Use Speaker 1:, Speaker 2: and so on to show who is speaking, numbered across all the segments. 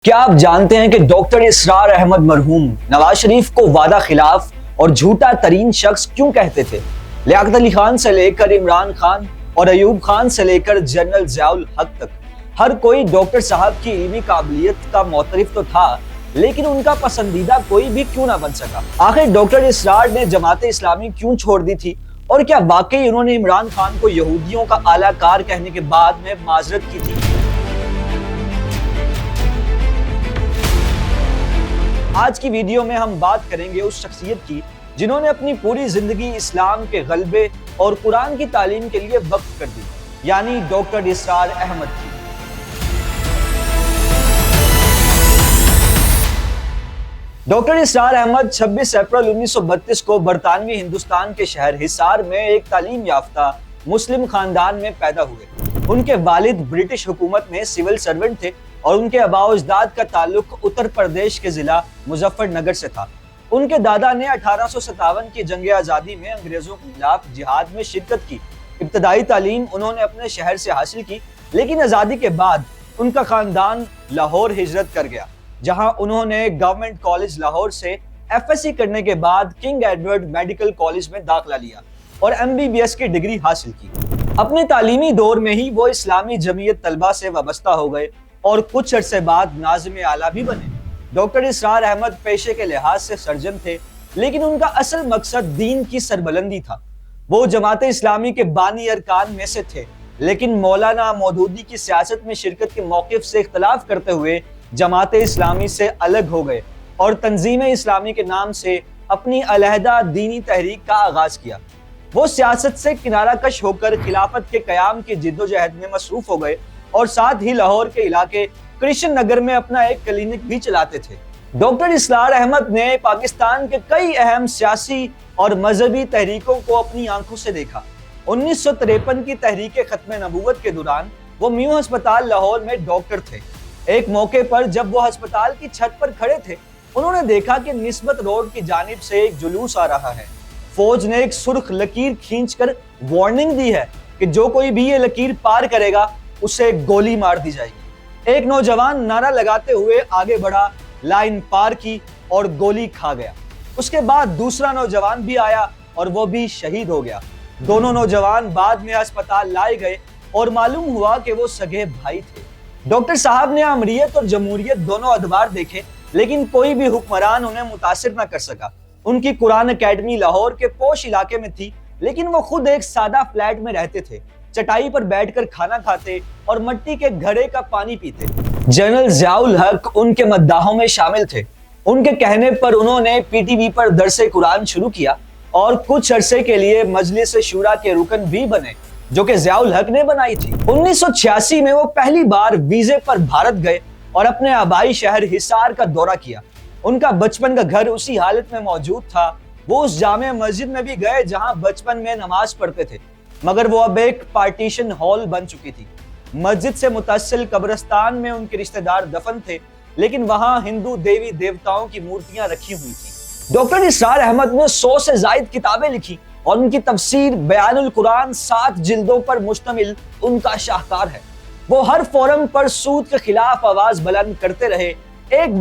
Speaker 1: کیا آپ جانتے ہیں کہ ڈاکٹر اسرار احمد مرحوم نواز شریف کو وعدہ خلاف اور جھوٹا ترین شخص کیوں کہتے تھے؟ لیاقت علی خان سے لے کر عمران خان اور ایوب خان سے لے کر جنرل ضیاء الحق تک ہر کوئی ڈاکٹر صاحب کی علمی قابلیت کا معترف تو تھا، لیکن ان کا پسندیدہ کوئی بھی کیوں نہ بن سکا؟ آخر ڈاکٹر اسرار نے جماعت اسلامی کیوں چھوڑ دی تھی، اور کیا واقعی انہوں نے عمران خان کو یہودیوں کا اعلیٰ کار کہنے کے بعد میں معذرت کی تھی؟ آج کی ویڈیو میں ہم بات کریں گے اس شخصیت کی جنہوں نے اپنی پوری زندگی اسلام کے غلبے اور قرآن کی تعلیم کے لیے وقف کر دی، یعنی ڈاکٹر اسرار احمد کی۔ ڈاکٹر اسرار احمد 26 اپریل 1932 کو برطانوی ہندوستان کے شہر حصار میں ایک تعلیم یافتہ مسلم خاندان میں پیدا ہوئے۔ ان کے والد برٹش حکومت میں سول سرونٹ تھے اور ان کے آباء و اجداد کا تعلق اتر پردیش کے ضلع مظفر نگر سے تھا۔ ان کے دادا نے 1857 کی جنگ آزادی میں انگریزوں کے خلاف جہاد میں شرکت کی۔ ابتدائی تعلیم انہوں نے اپنے شہر سے حاصل کی، لیکن آزادی کے بعد ان کا خاندان لاہور ہجرت کر گیا، جہاں انہوں نے گورنمنٹ کالج لاہور سے FSc کرنے کے بعد کنگ ایڈورڈ میڈیکل کالج میں داخلہ لیا اور MBBS کی ڈگری حاصل کی۔ اپنے تعلیمی دور میں ہی وہ اسلامی جمعیت طلبہ سے وابستہ ہو گئے اور کچھ عرصے بعد ناظم اعلیٰ بھی بنے۔ ڈاکٹر اسرار احمد پیشے کے لحاظ سے سرجن تھے، لیکن ان کا اصل مقصد دین کی سربلندی تھا۔ وہ جماعت اسلامی کے بانی ارکان میں سے تھے، لیکن مولانا مودودی کی سیاست میں شرکت کے موقف سے اختلاف کرتے ہوئے جماعت اسلامی سے الگ ہو گئے اور تنظیم اسلامی کے نام سے اپنی علیحدہ دینی تحریک کا آغاز کیا۔ وہ سیاست سے کنارہ کش ہو کر خلافت کے قیام کی جدوجہد میں مصروف ہو گئے اور ساتھ ہی لاہور کے علاقے کرشن نگر میں اپنا ایک کلینک بھی چلاتے تھے۔ ڈاکٹر اسرار احمد نے پاکستان کے کئی اہم سیاسی اور مذہبی تحریکوں کو اپنی آنکھوں سے دیکھا۔ 1953 کی تحریک ختم نبوت کے دوران وہ میو ہسپتال لاہور میں ڈاکٹر تھے۔ ایک موقع پر جب وہ ہسپتال کی چھت پر کھڑے تھے، انہوں نے دیکھا کہ نسبت روڈ کی جانب سے ایک جلوس آ رہا ہے۔ فوج نے ایک سرخ لکیر کھینچ کر وارننگ دی ہے کہ جو کوئی بھی یہ لکیر پار کرے گا اسے گولی مار دی جائے گی۔ ایک نوجوان نعرہ لگاتے ہوئے آگے بڑھا، لائن پار کی اور گولی کھا گیا۔ اس کے بعد دوسرا نوجوان بھی آیا اور وہ بھی شہید ہو گیا۔ دونوں نوجوان بعد میں ہسپتال لائے گئے اور معلوم ہوا کہ وہ سگے بھائی تھے۔ ڈاکٹر صاحب نے امریت اور جمہوریت دونوں ادوار دیکھے، لیکن کوئی بھی حکمران انہیں متاثر نہ کر سکا۔ ان کی قرآن اکیڈمی لاہور کے پوش علاقے میں تھی، لیکن وہ خود ایک سادہ فلیٹ میں رہتے تھے، چٹائی پر بیٹھ کر کھانا کھاتے اور مٹی کے گھڑے کا پانی پیتے۔ جنرل ضیاء الحق ان کے مداحوں میں شامل تھے۔ ان کے کہنے پر انہوں نے PTV پر درس قرآن شروع کیا اور کچھ عرصے کے لیے مجلس شورا کے رکن بھی بنے، جو کہ ضیاء الحق نے بنائی تھی۔ 1986 میں وہ پہلی بار ویزے پر بھارت گئے اور اپنے آبائی شہر حصار کا دورہ کیا۔ ان کا بچپن کا گھر اسی حالت میں موجود تھا۔ وہ اس جامع مسجد میں بھی گئے جہاں بچپن میں نماز پڑھتے تھے، مگر وہ اب ایک پارٹیشن ہال بن چکی تھی۔ مسجد سے متصل قبرستان میں ان کے رشتہ دار دفن تھے، لیکن وہاں ہندو دیوی دیوتاؤں کی مورتیاں رکھی ہوئی تھیں۔ ڈاکٹر اسرار احمد نے 100 سے زائد کتابیں لکھی اور ان کی تفسیر بیان القرآن 7 جلدوں پر مشتمل ان کا شاہکار ہے۔ وہ ہر فورم پر سود کے خلاف آواز بلند کرتے رہے۔ ایک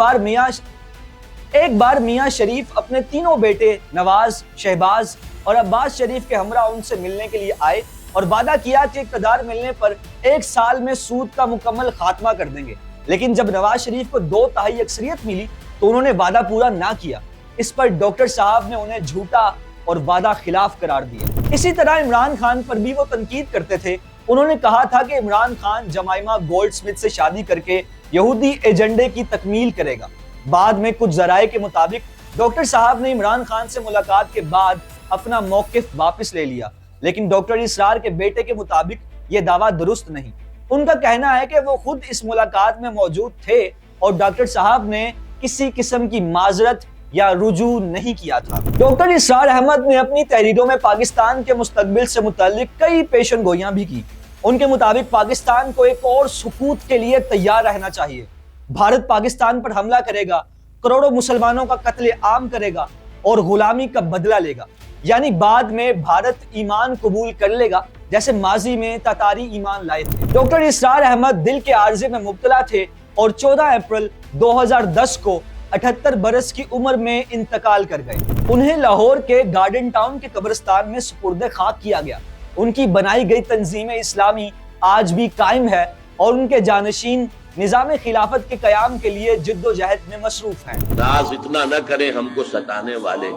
Speaker 1: بار میاں شریف اپنے تینوں بیٹے نواز، شہباز اور عباس شریف کے ہمراہ ان سے ملنے کے لیے آئے اور وعدہ کیا کہ اقتدار ملنے پر 1 سال میں سود کا مکمل خاتمہ کر دیں گے، لیکن جب نواز شریف کو 2/3 اکثریت ملی تو انہوں نے وعدہ پورا نہ کیا۔ اس پر ڈاکٹر صاحب نے انہیں جھوٹا اور وعدہ خلاف قرار دیا۔ اسی طرح عمران خان پر بھی وہ تنقید کرتے تھے۔ انہوں نے کہا تھا کہ Imran Khan Jemima gold Smith سے شادی کر کے یہودی ایجنڈے کی تکمیل کرے گا۔ بعد میں کچھ ذرائع کے مطابق ڈاکٹر صاحب نے عمران خان سے ملاقات کے بعد اپنا موقف واپس لے لیا، لیکن ڈاکٹر اسرار کے بیٹے کے مطابق یہ دعویٰ درست نہیں۔ ان کا کہنا ہے کہ وہ خود اس ملاقات میں موجود تھے اور ڈاکٹر صاحب نے کسی قسم کی معذرت یا رجوع نہیں کیا تھا۔ ڈاکٹر اسرار احمد نے اپنی تحریروں میں پاکستان کے مستقبل سے متعلق کئی پیشن گوئیاں بھی کی۔ ان کے مطابق پاکستان کو ایک اور سقوط کے لیے تیار رہنا چاہیے۔ بھارت پاکستان پر حملہ کرے گا، کروڑوں مسلمانوں کا قتل عام کرے گا اور غلامی کا بدلہ لے گا، یعنی بعد میں بھارت ایمان قبول کر لے گا جیسے ماضی میں تاتاری ایمان لائے تھے۔ ڈاکٹر اسرار احمد دل کے عارضے میں مبتلا تھے اور 14 اپریل 2010 کو 78 برس کی عمر میں انتقال کر گئے۔ انہیں لاہور کے گارڈن ٹاؤن کے قبرستان میں سپرد خاک کیا گیا۔ ان کی بنائی گئی تنظیم اسلامی آج بھی قائم ہے اور ان کے جانشین نظام خلافت کے قیام کے لیے جد و جہد میں مصروف ہیں۔
Speaker 2: ناز اتنا نہ کریں ہم کو ستانے والے،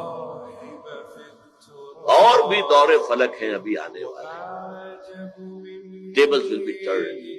Speaker 2: اور بھی دور فلک ہیں ابھی آنے والے۔ Tables will be turned.